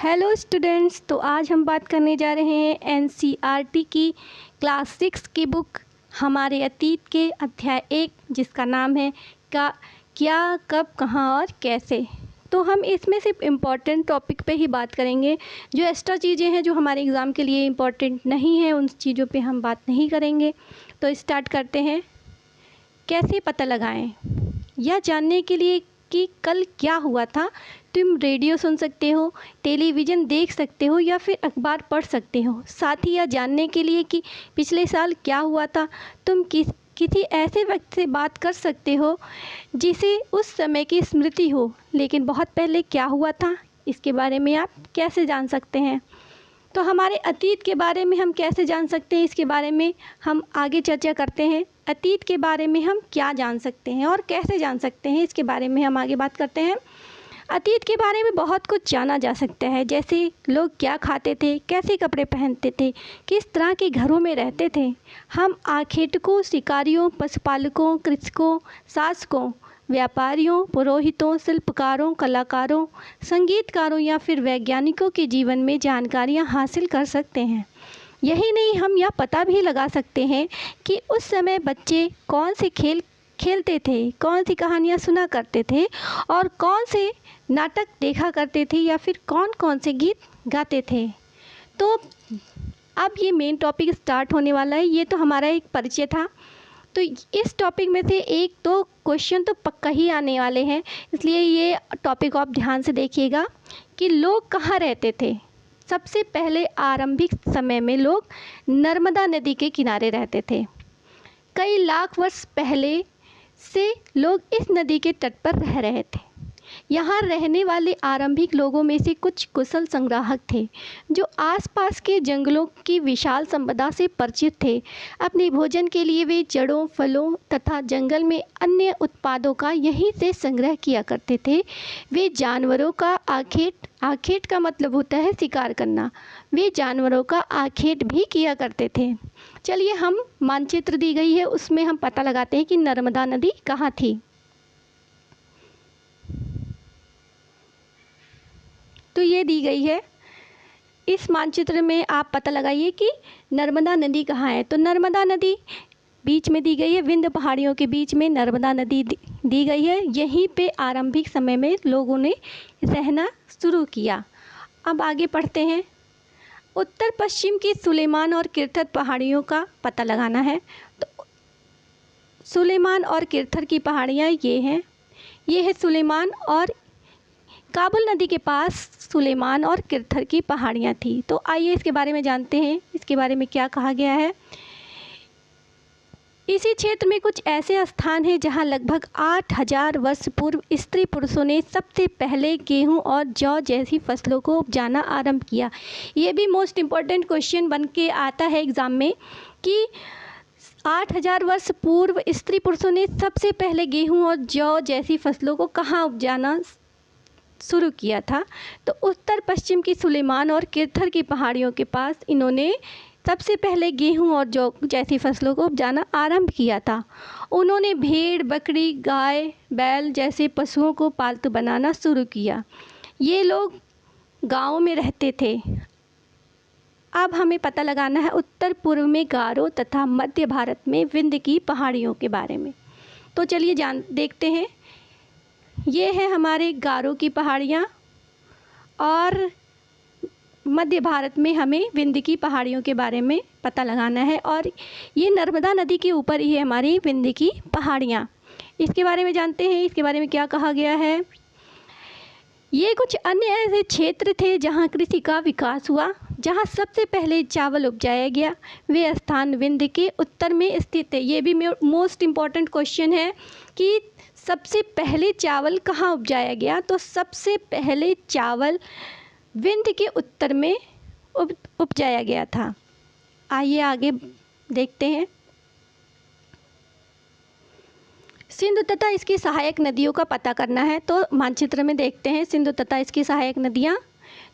Hello students, तो आज हम बात करने जा रहे हैं एनसीईआरटी की क्लास 6 की बुक हमारे अतीत के अध्याय 1 जिसका नाम है क्या कब कहाँ और कैसे। तो हम इसमें सिर्फ इम्पॉर्टेंट टॉपिक पे ही बात करेंगे। जो एक्स्ट्रा चीज़ें हैं जो हमारे एग्ज़ाम के लिए इम्पॉर्टेंट नहीं है उन चीज़ों पे हम बात नहीं करेंगे। तो स्टार्ट करते हैं। कैसे पता लगाएं? यह जानने के लिए कि कल क्या हुआ था तुम रेडियो सुन सकते हो, टेलीविज़न देख सकते हो या फिर अखबार पढ़ सकते हो। साथ ही यह जानने के लिए कि पिछले साल क्या हुआ था तुम किसी ऐसे व्यक्ति से बात कर सकते हो जिसे उस समय की स्मृति हो, लेकिन बहुत पहले क्या हुआ था इसके बारे में आप कैसे जान सकते हैं। तो हमारे अतीत के बारे में हम कैसे जान सकते हैं, इसके बारे में हम आगे चर्चा करते हैं। अतीत के बारे में हम क्या जान सकते हैं और कैसे जान सकते हैं, इसके बारे में हम आगे बात करते हैं। अतीत के बारे में बहुत कुछ जाना जा सकता है, जैसे लोग क्या खाते थे, कैसे कपड़े पहनते थे, किस तरह के घरों में रहते थे। हम आखेटकों, शिकारियों, पशुपालकों, कृषकों, शासकों, व्यापारियों, पुरोहितों, शिल्पकारों, कलाकारों, संगीतकारों या फिर वैज्ञानिकों के जीवन में जानकारियाँ हासिल कर सकते हैं। यही नहीं, हम यह पता भी लगा सकते हैं कि उस समय बच्चे कौन से खेल खेलते थे, कौन सी कहानियाँ सुना करते थे और कौन से नाटक देखा करते थे या फिर कौन कौन से गीत गाते थे। तो अब ये मेन टॉपिक स्टार्ट होने वाला है। ये तो हमारा एक परिचय था। तो इस टॉपिक में से एक दो क्वेश्चन तो पक्का ही आने वाले हैं, इसलिए ये टॉपिक आप ध्यान से देखिएगा कि लोग कहाँ रहते थे। सबसे पहले आरंभिक समय में लोग नर्मदा नदी के किनारे रहते थे। कई लाख वर्ष पहले से लोग इस नदी के तट पर रह रहे थे। यहाँ रहने वाले आरंभिक लोगों में से कुछ कुशल संग्राहक थे जो आसपास के जंगलों की विशाल संपदा से परिचित थे। अपने भोजन के लिए वे जड़ों, फलों तथा जंगल में अन्य उत्पादों का यहीं से संग्रह किया करते थे। वे जानवरों का आखेट का मतलब होता है शिकार करना। वे जानवरों का आखेट भी किया करते थे। चलिए, हम मानचित्र दी गई है उसमें हम पता लगाते हैं कि नर्मदा नदी कहाँ थी। तो ये दी गई है इस मानचित्र में, आप पता लगाइए कि नर्मदा नदी कहाँ है। तो नर्मदा नदी बीच में दी गई है, विंध्य पहाड़ियों के बीच में नर्मदा नदी दी गई है। यहीं पे आरंभिक समय में लोगों ने रहना शुरू किया। अब आगे पढ़ते हैं। उत्तर पश्चिम की सुलेमान और किरथर पहाड़ियों का पता लगाना है। तो सुलेमान और किरथर की पहाड़ियाँ ये हैं। ये है सुलेमान और काबुल नदी के पास सुलेमान और किरथर की पहाड़ियाँ थी। तो आइए इसके बारे में जानते हैं, इसके बारे में क्या कहा गया है। इसी क्षेत्र में कुछ ऐसे स्थान हैं जहां लगभग 8000 वर्ष पूर्व स्त्री पुरुषों ने सबसे पहले गेहूं और जौ जैसी फसलों को उपजाना आरंभ किया। ये भी मोस्ट इम्पॉर्टेंट क्वेश्चन बन के आता है एग्ज़ाम में कि 8000 वर्ष पूर्व स्त्री पुरुषों ने सबसे पहले गेहूं और जौ जैसी फसलों को कहाँ उपजाना शुरू किया था। तो उत्तर पश्चिम की सुलेमान और किरथर की पहाड़ियों के पास इन्होंने सबसे पहले गेहूं और जौ जैसी फसलों को उपजाना आरंभ किया था। उन्होंने भेड़, बकरी, गाय, बैल जैसे पशुओं को पालतू बनाना शुरू किया। ये लोग गाँव में रहते थे। अब हमें पता लगाना है उत्तर पूर्व में गारो तथा मध्य भारत में विंध्य की पहाड़ियों के बारे में। तो चलिए देखते हैं। ये है हमारे गारो की पहाड़ियाँ और मध्य भारत में हमें विंध्य की पहाड़ियों के बारे में पता लगाना है। और ये नर्मदा नदी के ऊपर ही है हमारी विंध्य की पहाड़ियाँ। इसके बारे में जानते हैं, इसके बारे में क्या कहा गया है। ये कुछ अन्य ऐसे क्षेत्र थे जहाँ कृषि का विकास हुआ, जहाँ सबसे पहले चावल उपजाया गया। वे स्थान विंध्य के उत्तर में स्थित है। ये भी मोस्ट इम्पॉर्टेंट क्वेश्चन है कि सबसे पहले चावल कहाँ उपजाया गया। तो सबसे पहले चावल विंध्य के उत्तर में उपजाया गया था। आइए आगे देखते हैं। सिंधु तथा इसकी सहायक नदियों का पता करना है। तो मानचित्र में देखते हैं सिंधु तथा इसकी सहायक नदियाँ।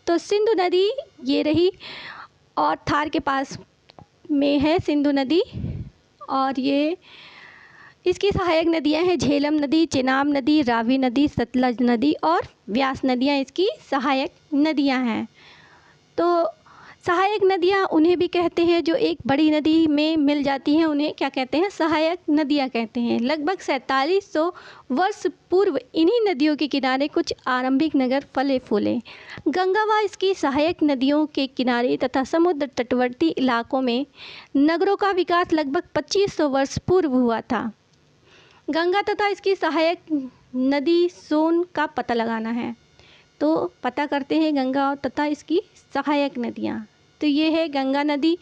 तो सिंधु नदी ये रही और थार के पास में है सिंधु नदी, और ये इसकी सहायक नदियां हैं झेलम नदी, चेनाब नदी, रावी नदी, सतलज नदी और व्यास नदियां इसकी सहायक नदियां हैं। तो सहायक नदियाँ उन्हें भी कहते हैं जो एक बड़ी नदी में मिल जाती हैं, उन्हें क्या कहते हैं, सहायक नदियाँ कहते हैं। लगभग 4700 वर्ष पूर्व इन्हीं नदियों के किनारे कुछ आरंभिक नगर फले फूले। गंगा व इसकी सहायक नदियों के किनारे तथा समुद्र तटवर्ती इलाकों में नगरों का विकास लगभग 2500 वर्ष पूर्व हुआ था। गंगा तथा इसकी सहायक नदी सोन का पता लगाना है, तो पता करते हैं गंगा तथा इसकी सहायक नदियाँ। तो ये है गंगा नदी,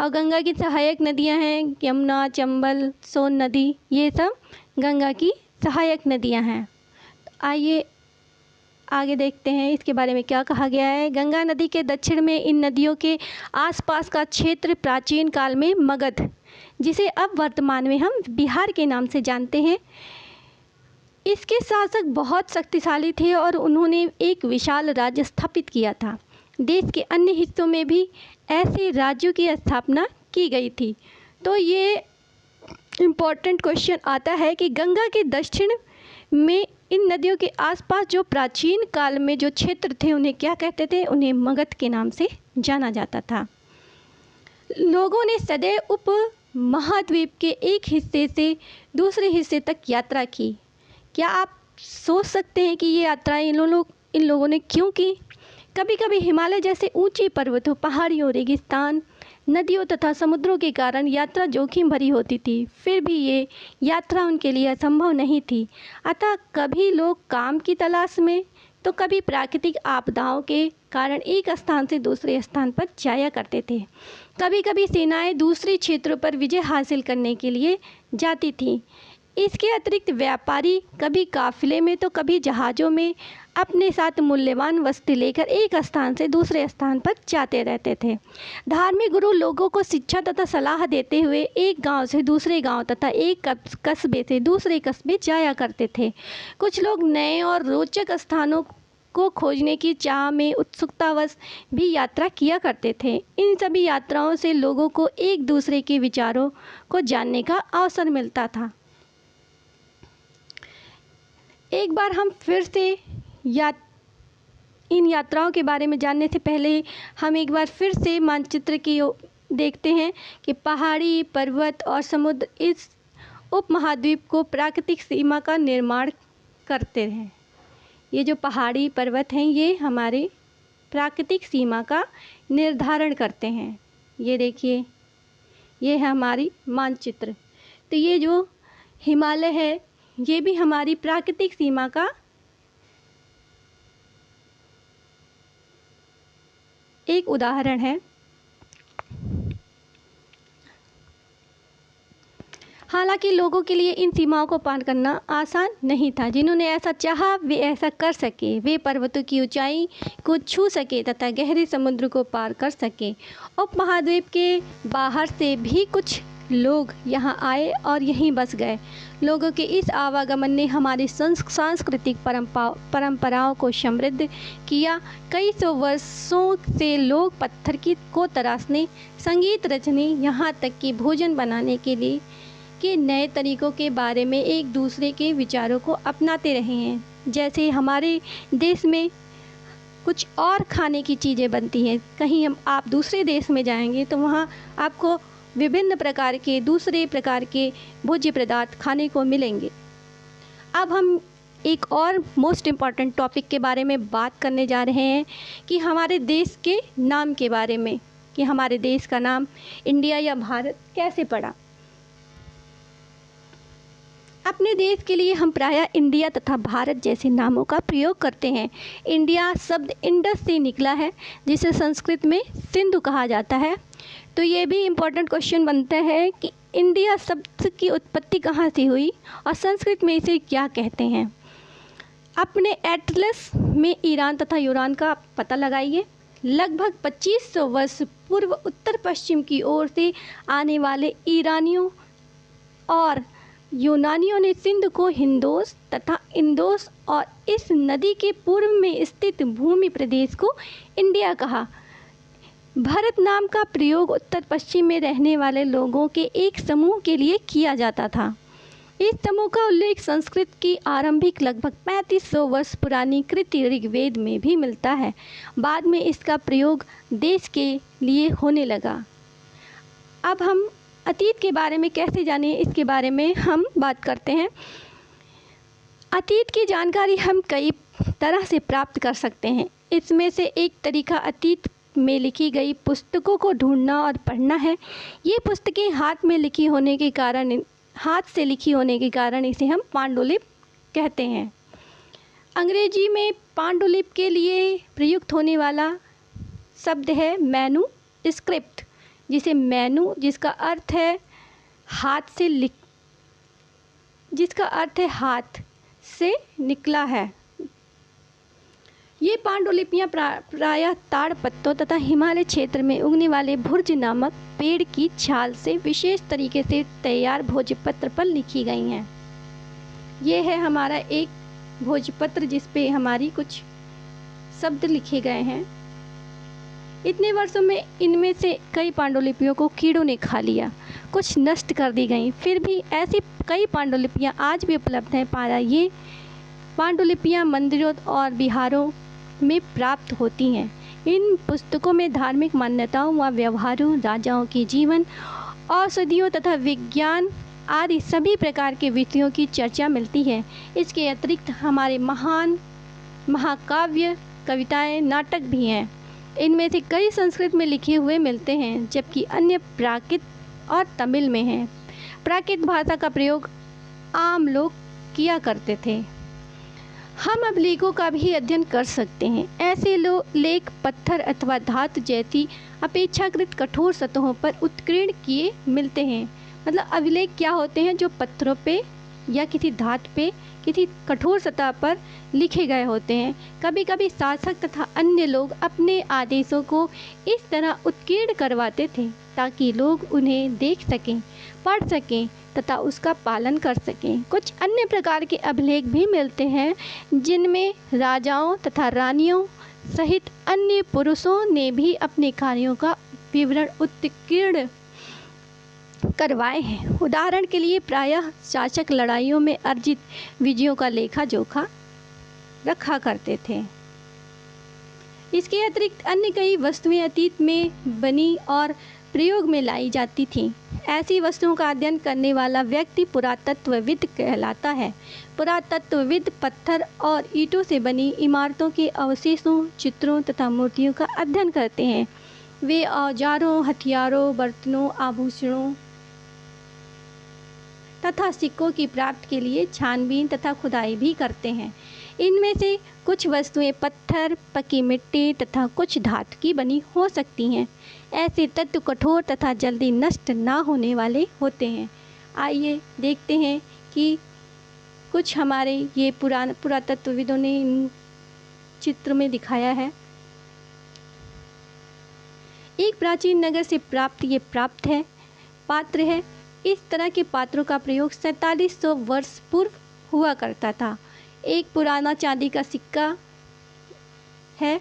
और गंगा की सहायक नदियाँ हैं यमुना, चंबल, सोन नदी, ये सब गंगा की सहायक नदियाँ हैं। आइए आगे देखते हैं इसके बारे में क्या कहा गया है। गंगा नदी के दक्षिण में इन नदियों के आसपास का क्षेत्र प्राचीन काल में मगध, जिसे अब वर्तमान में हम बिहार के नाम से जानते हैं, इसके शासक बहुत शक्तिशाली थे और उन्होंने एक विशाल राज्य स्थापित किया था। देश के अन्य हिस्सों में भी ऐसे राज्यों की स्थापना की गई थी। तो ये इम्पोर्टेंट क्वेश्चन आता है कि गंगा के दक्षिण में इन नदियों के आसपास जो प्राचीन काल में जो क्षेत्र थे उन्हें क्या कहते थे, उन्हें मगध के नाम से जाना जाता था। लोगों ने सदैव उप महाद्वीप के एक हिस्से से दूसरे हिस्से तक यात्रा की। क्या आप सोच सकते हैं कि ये यात्रा इन लोगों ने क्यों की? कभी कभी हिमालय जैसे ऊंचे पर्वतों, पहाड़ियों, रेगिस्तान, नदियों तथा समुद्रों के कारण यात्रा जोखिम भरी होती थी। फिर भी ये यात्रा उनके लिए असंभव नहीं थी। अतः कभी लोग काम की तलाश में तो कभी प्राकृतिक आपदाओं के कारण एक स्थान से दूसरे स्थान पर जाया करते थे। कभी कभी सेनाएं दूसरे क्षेत्रों पर विजय हासिल करने के लिए जाती थीं। इसके अतिरिक्त व्यापारी कभी काफिले में तो कभी जहाज़ों में अपने साथ मूल्यवान वस्तु लेकर एक स्थान से दूसरे स्थान पर जाते रहते थे। धार्मिक गुरु लोगों को शिक्षा तथा सलाह देते हुए एक गांव से दूसरे गांव तथा एक कस्बे से दूसरे कस्बे जाया करते थे। कुछ लोग नए और रोचक स्थानों को खोजने की चाह में उत्सुकतावश भी यात्रा किया करते थे। इन सभी यात्राओं से लोगों को एक दूसरे के विचारों को जानने का अवसर मिलता था। एक बार हम फिर से इन यात्राओं के बारे में जानने से पहले हम एक बार फिर से मानचित्र की देखते हैं कि पहाड़ी, पर्वत और समुद्र इस उपमहाद्वीप को प्राकृतिक सीमा का निर्माण करते हैं। ये जो पहाड़ी पर्वत हैं ये हमारे प्राकृतिक सीमा का निर्धारण करते हैं। ये देखिए, ये है हमारी मानचित्र। तो ये जो हिमालय है ये भी हमारी प्राकृतिक सीमा का एक उदाहरण है। हालांकि लोगों के लिए इन सीमाओं को पार करना आसान नहीं था। जिन्होंने ऐसा चाहा वे ऐसा कर सके। वे पर्वतों की ऊंचाई को छू सके तथा गहरे समुद्र को पार कर सके। उपमहाद्वीप के बाहर से भी कुछ लोग यहाँ आए और यहीं बस गए। लोगों के इस आवागमन ने हमारी सांस्कृतिक परंपराओं को समृद्ध किया। कई सौ वर्षों से लोग पत्थर को तराशने, संगीत रचने, यहाँ तक कि भोजन बनाने के लिए के नए तरीक़ों के बारे में एक दूसरे के विचारों को अपनाते रहे हैं। जैसे हमारे देश में कुछ और खाने की चीज़ें बनती हैं, कहीं आप दूसरे देश में जाएंगे तो वहाँ आपको विभिन्न प्रकार के दूसरे प्रकार के भोज्य पदार्थ खाने को मिलेंगे। अब हम एक और मोस्ट इम्पॉर्टेंट टॉपिक के बारे में बात करने जा रहे हैं कि हमारे देश के नाम के बारे में, कि हमारे देश का नाम इंडिया या भारत कैसे पड़ा। अपने देश के लिए हम प्रायः इंडिया तथा भारत जैसे नामों का प्रयोग करते हैं। इंडिया शब्द इंडस से निकला है, जिसे संस्कृत में सिंधु कहा जाता है। तो ये भी इम्पोर्टेंट क्वेश्चन बनता है कि इंडिया शब्द की उत्पत्ति कहाँ से हुई और संस्कृत में इसे क्या कहते हैं। अपने एटलस में ईरान तथा यूरान का पता लगाइए। लगभग 2500 वर्ष पूर्व उत्तर पश्चिम की ओर से आने वाले ईरानियों और यूनानियों ने सिंध को हिंदोस तथा इंदोस और इस नदी के पूर्व में स्थित भूमि प्रदेश को इंडिया कहा। भारत नाम का प्रयोग उत्तर पश्चिम में रहने वाले लोगों के एक समूह के लिए किया जाता था। इस समूह का उल्लेख संस्कृत की आरंभिक लगभग 3500 वर्ष पुरानी कृति ऋग्वेद में भी मिलता है। बाद में इसका प्रयोग देश के लिए होने लगा। अब हम अतीत के बारे में कैसे जानें, इसके बारे में हम बात करते हैं। अतीत की जानकारी हम कई तरह से प्राप्त कर सकते हैं। इसमें से एक तरीका अतीत में लिखी गई पुस्तकों को ढूंढना और पढ़ना है। ये पुस्तकें हाथ से लिखी होने के कारण इसे हम पांडुलिप कहते हैं। अंग्रेजी में पांडुलिप के लिए प्रयुक्त होने वाला शब्द है मैन्युस्क्रिप्ट, जिसका अर्थ से निकला है। ये पांडुलिपियाँ प्रायः ताड़पत्तों तथा हिमालय क्षेत्र में उगने वाले भुर्ज नामक पेड़ की छाल से विशेष तरीके से तैयार भोजपत्र पर लिखी गई हैं। ये है हमारा एक भोजपत्र जिस पे हमारी कुछ शब्द लिखे गए हैं। इतने वर्षों में इनमें से कई पांडुलिपियों को कीड़ों ने खा लिया, कुछ नष्ट कर दी गई। फिर भी ऐसी कई पांडुलिपियाँ आज भी उपलब्ध हैं। ये पांडुलिपियाँ मंदिरों और विहारों में प्राप्त होती हैं। इन पुस्तकों में धार्मिक मान्यताओं व व्यवहारों, राजाओं के जीवन, औषधियों तथा विज्ञान आदि सभी प्रकार के विषयों की चर्चा मिलती है। इसके अतिरिक्त हमारे महान महाकाव्य, कविताएं, नाटक भी हैं। इनमें से कई संस्कृत में लिखे हुए मिलते हैं, जबकि अन्य प्राकृत और तमिल में हैं। प्राकृत भाषा का प्रयोग आम लोग किया करते थे। हम अब लेखों का भी अध्ययन कर सकते हैं। ऐसे लेख पत्थर अथवा धातु जैसी अपेक्षाकृत कठोर सतहों पर उत्कीर्ण किए मिलते हैं। मतलब अभिलेख क्या होते हैं? जो पत्थरों पे या किसी धातु पे किसी कठोर सतह पर लिखे गए होते हैं। कभी कभी शासक तथा अन्य लोग अपने आदेशों को इस तरह उत्कीर्ण करवाते थे ताकि लोग उन्हें देख सकें, पढ़ सकें तथा उसका पालन कर सकें। कुछ अन्य प्रकार के अभिलेख भी मिलते हैं जिनमें राजाओं तथा रानियों सहित अन्य पुरुषों ने भी अपने कार्यों का विवरण उत्कीर्ण करवाए हैं। उदाहरण के लिए प्रायः शासक लड़ाइयों में अर्जित विजयों का लेखा जोखा रखा करते थे। इसके अतिरिक्त अन्य कई वस्तुएं अतीत में बनी और प्रयोग में लाई जाती थीं। ऐसी वस्तुओं का अध्ययन करने वाला व्यक्ति पुरातत्वविद कहलाता है। पुरातत्वविद पत्थर और ईंटों से बनी इमारतों के अवशेषों, चित्रों तथा मूर्तियों का अध्ययन करते हैं। वे औजारों, हथियारों, बर्तनों, आभूषणों तथा सिक्कों की प्राप्ति के लिए छानबीन तथा खुदाई भी करते हैं। इनमें से कुछ वस्तुएं पत्थर, पकी मिट्टी तथा कुछ धातु की बनी हो सकती हैं। ऐसे तत्व कठोर तथा जल्दी नष्ट ना होने वाले होते हैं। आइए देखते हैं कि कुछ हमारे ये पुरातत्वविदों ने इन चित्र में दिखाया है। एक प्राचीन नगर से प्राप्त है पात्र है। इस तरह के पात्रों का प्रयोग 4700 वर्ष पूर्व हुआ करता था। एक पुराना चांदी का सिक्का है।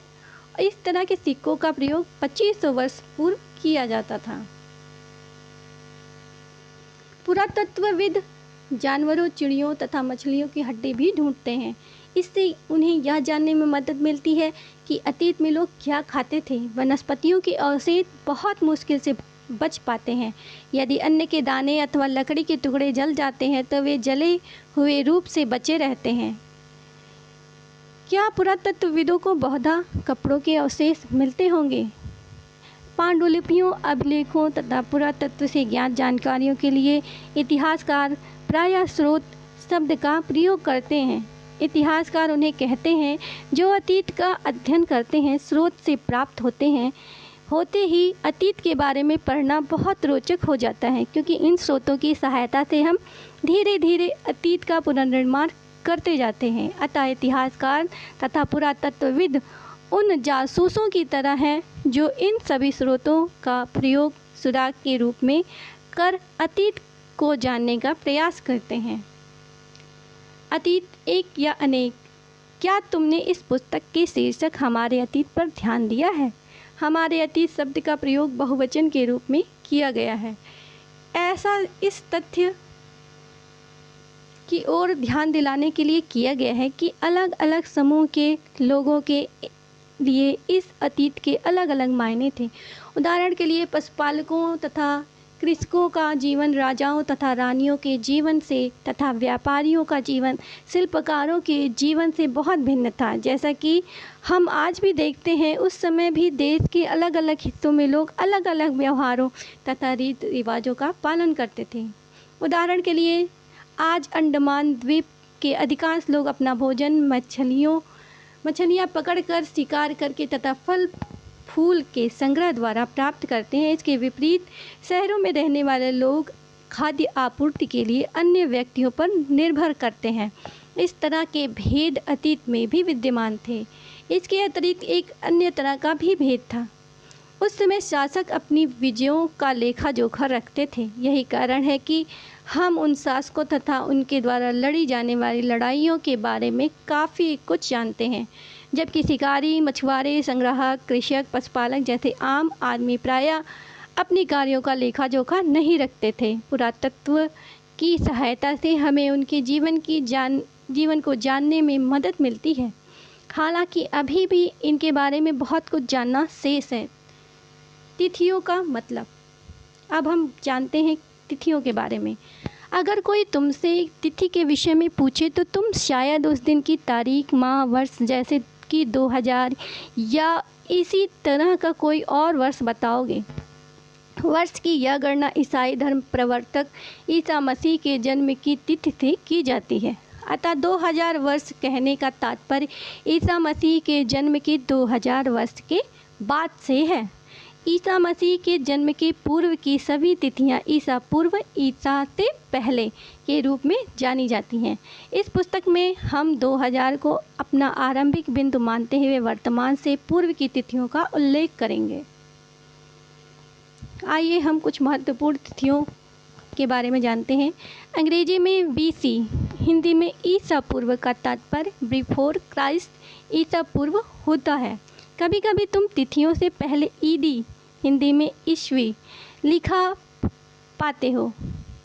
इस तरह के सिक्कों का प्रयोग 2500 वर्ष पूर्व किया जाता था। पुरातत्वविद जानवरों, चिड़ियों तथा मछलियों की हड्डी भी ढूंढते हैं। इससे उन्हें यह जानने में मदद मिलती है कि अतीत में लोग क्या खाते थे। वनस्पतियों के अवशेष बहुत मुश्किल से बच पाते हैं। यदि अन्न के दाने अथवा लकड़ी के टुकड़े जल जाते हैं तो वे जले हुए रूप से बचे रहते हैं। क्या पुरातत्वविदों को बहुधा कपड़ों के अवशेष मिलते होंगे? पांडुलिपियों, अभिलेखों तथा पुरातत्व से ज्ञात जानकारियों के लिए इतिहासकार प्रायः स्रोत शब्द का प्रयोग करते हैं। इतिहासकार उन्हें कहते हैं जो अतीत का अध्ययन करते हैं। स्रोत से प्राप्त होते ही अतीत के बारे में पढ़ना बहुत रोचक हो जाता है, क्योंकि इन स्रोतों की सहायता से हम धीरे धीरे अतीत का पुनर्निर्माण करते जाते हैं। अतः इतिहासकार तथा पुरातत्वविद उन जासूसों की तरह हैं जो इन सभी स्रोतों का प्रयोग सुराग के रूप में कर अतीत को जानने का प्रयास करते हैं। अतीत एक या अनेक। क्या तुमने इस पुस्तक के शीर्षक हमारे अतीत पर ध्यान दिया है? हमारे अतीत शब्द का प्रयोग बहुवचन के रूप में किया गया है। ऐसा इस तथ्य की ओर ध्यान दिलाने के लिए किया गया है कि अलग अलग समूह के लोगों के लिए इस अतीत के अलग अलग मायने थे। उदाहरण के लिए पशुपालकों तथा कृषकों का जीवन राजाओं तथा रानियों के जीवन से तथा व्यापारियों का जीवन शिल्पकारों के जीवन से बहुत भिन्न था। जैसा कि हम आज भी देखते हैं, उस समय भी देश के अलग अलग हिस्सों में लोग अलग अलग व्यवहारों तथा रीति रिवाजों का पालन करते थे। उदाहरण के लिए आज अंडमान द्वीप के अधिकांश लोग अपना भोजन मछलियाँ पकड़कर शिकार करके तथा फल फूल के संग्रह द्वारा प्राप्त करते हैं। इसके विपरीत शहरों में रहने वाले लोग खाद्य आपूर्ति के लिए अन्य व्यक्तियों पर निर्भर करते हैं। इस तरह के भेद अतीत में भी विद्यमान थे। इसके अतिरिक्त एक अन्य तरह का भी भेद था। उस समय शासक अपनी विजयों का लेखा जोखा रखते थे। यही कारण है कि हम उन शासकों तथा उनके द्वारा लड़ी जाने वाली लड़ाइयों के बारे में काफ़ी कुछ जानते हैं, जबकि शिकारी, मछुआरे, संग्राहक, कृषक, पशुपालक जैसे आम आदमी प्रायः अपनी कार्यों का लेखा जोखा नहीं रखते थे। पुरातत्व की सहायता से हमें उनके जीवन को जानने में मदद मिलती है। हालांकि अभी भी इनके बारे में बहुत कुछ जानना शेष है। तिथियों का मतलब, अब हम जानते हैं तिथियों के बारे में। अगर कोई तुमसे तिथि के विषय में पूछे तो तुम शायद उस दिन की तारीख, माह, वर्ष जैसे कि 2000 या इसी तरह का कोई और वर्ष बताओगे। वर्ष की यह गणना ईसाई धर्म प्रवर्तक ईसा मसीह के जन्म की तिथि से की जाती है। अतः 2000 वर्ष कहने का तात्पर्य ईसा मसीह के जन्म के 2000 वर्ष के बाद से है। ईसा मसीह के जन्म के पूर्व की सभी तिथियां ईसा पूर्व, ईसा से पहले के रूप में जानी जाती हैं। इस पुस्तक में हम 2000 को अपना आरंभिक बिंदु मानते हुए वर्तमान से पूर्व की तिथियों का उल्लेख करेंगे। आइए हम कुछ महत्वपूर्ण तिथियों के बारे में जानते हैं। अंग्रेजी में BC, हिंदी में ईसा पूर्व का तात्पर्य बिफोर क्राइस्ट, ईसा पूर्व होता है। कभी कभी तुम तिथियों से पहले ED, हिंदी में ईस्वी लिखा पाते हो।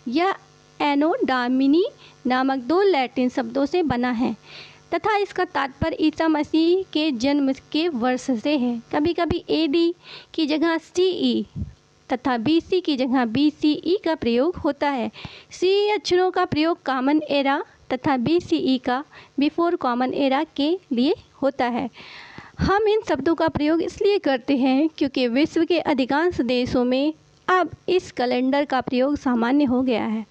यह एनो डामिनी नामक 2 लैटिन शब्दों से बना है तथा इसका तात्पर्य ईसा मसीह के जन्म के वर्ष से है। कभी कभी AD की जगह CE तथा BC की जगह BCE का प्रयोग होता है। CE अक्षरों का प्रयोग कॉमन एरा तथा BCE का बिफोर कॉमन एरा के लिए होता है। हम इन शब्दों का प्रयोग इसलिए करते हैं क्योंकि विश्व के अधिकांश देशों में अब इस कैलेंडर का प्रयोग सामान्य हो गया है।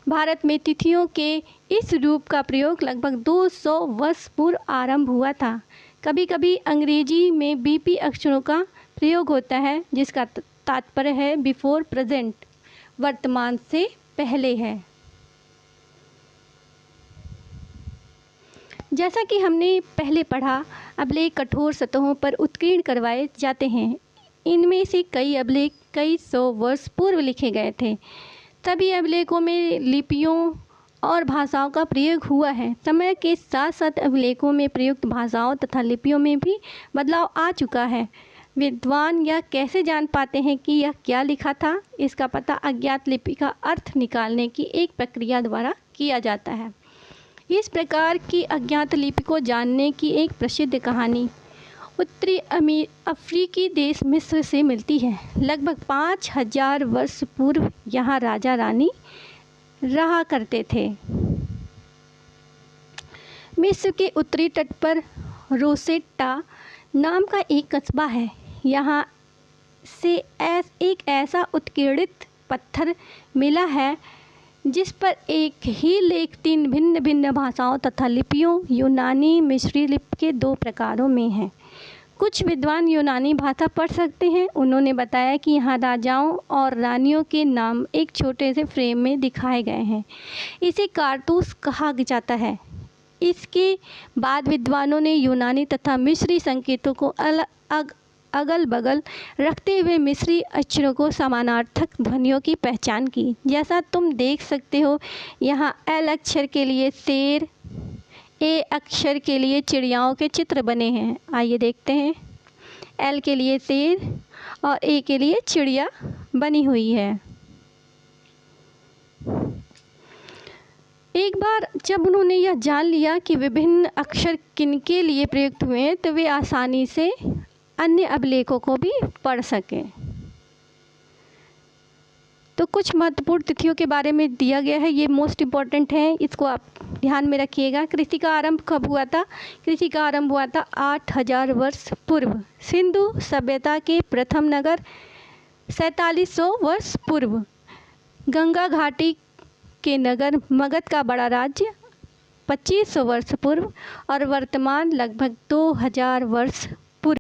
भारत में तिथियों के इस रूप का प्रयोग लगभग 200 वर्ष पूर्व आरंभ हुआ था। कभी कभी अंग्रेजी में BP अक्षरों का प्रयोग होता है जिसका तात्पर्य है बिफोर प्रेजेंट, वर्तमान से पहले है। जैसा कि हमने पहले पढ़ा, अभिलेख कठोर सतहों पर उत्कीर्ण करवाए जाते हैं। इनमें से कई अभिलेख कई सौ वर्ष पूर्व लिखे गए थे। सभी अभिलेखों में लिपियों और भाषाओं का प्रयोग हुआ है। समय के साथ साथ अभिलेखों में प्रयुक्त भाषाओं तथा लिपियों में भी बदलाव आ चुका है। विद्वान यह कैसे जान पाते हैं कि यह क्या लिखा था? इसका पता अज्ञात लिपि का अर्थ निकालने की एक प्रक्रिया द्वारा किया जाता है। इस प्रकार की अज्ञात लिपि को जानने की एक प्रसिद्ध कहानी उत्तरी अफ्रीकी देश मिस्र से मिलती है। लगभग 5000 वर्ष पूर्व यहाँ राजा रानी रहा करते थे। मिस्र के उत्तरी तट पर रोसेट्टा नाम का एक कस्बा है। यहाँ से एक ऐसा उत्कीर्णित पत्थर मिला है जिस पर एक ही लेख 3 भिन्न भिन्न भाषाओं तथा लिपियों यूनानी मिस्री लिपि के 2 प्रकारों में है। कुछ विद्वान यूनानी भाषा पढ़ सकते हैं। उन्होंने बताया कि यहाँ राजाओं और रानियों के नाम एक छोटे से फ्रेम में दिखाए गए हैं। इसे कारतूस कहा जाता है। इसके बाद विद्वानों ने यूनानी तथा मिस्री संकेतों को अगल बगल रखते हुए मिस्री अक्षरों को समानार्थक ध्वनियों की पहचान की। जैसा तुम देख सकते हो, यहाँ L अक्षर के लिए शेर, A अक्षर के लिए चिड़ियाओं के चित्र बने हैं। आइए देखते हैं। L के लिए शेर और A के लिए चिड़िया बनी हुई है। एक बार जब उन्होंने यह जान लिया कि विभिन्न अक्षर किनके लिए प्रयुक्त हुए हैं तो वे आसानी से अन्य अभिलेखों को भी पढ़ सकें। तो कुछ महत्वपूर्ण तिथियों के बारे में दिया गया है, ये मोस्ट इम्पॉर्टेंट है, इसको आप ध्यान में रखिएगा। कृषि का आरंभ कब हुआ था? कृषि का आरंभ हुआ था 8000 वर्ष पूर्व। सिंधु सभ्यता के प्रथम नगर 4700 वर्ष पूर्व। गंगा घाटी के नगर मगध का बड़ा राज्य 2500 वर्ष पूर्व। और वर्तमान लगभग 2000 वर्ष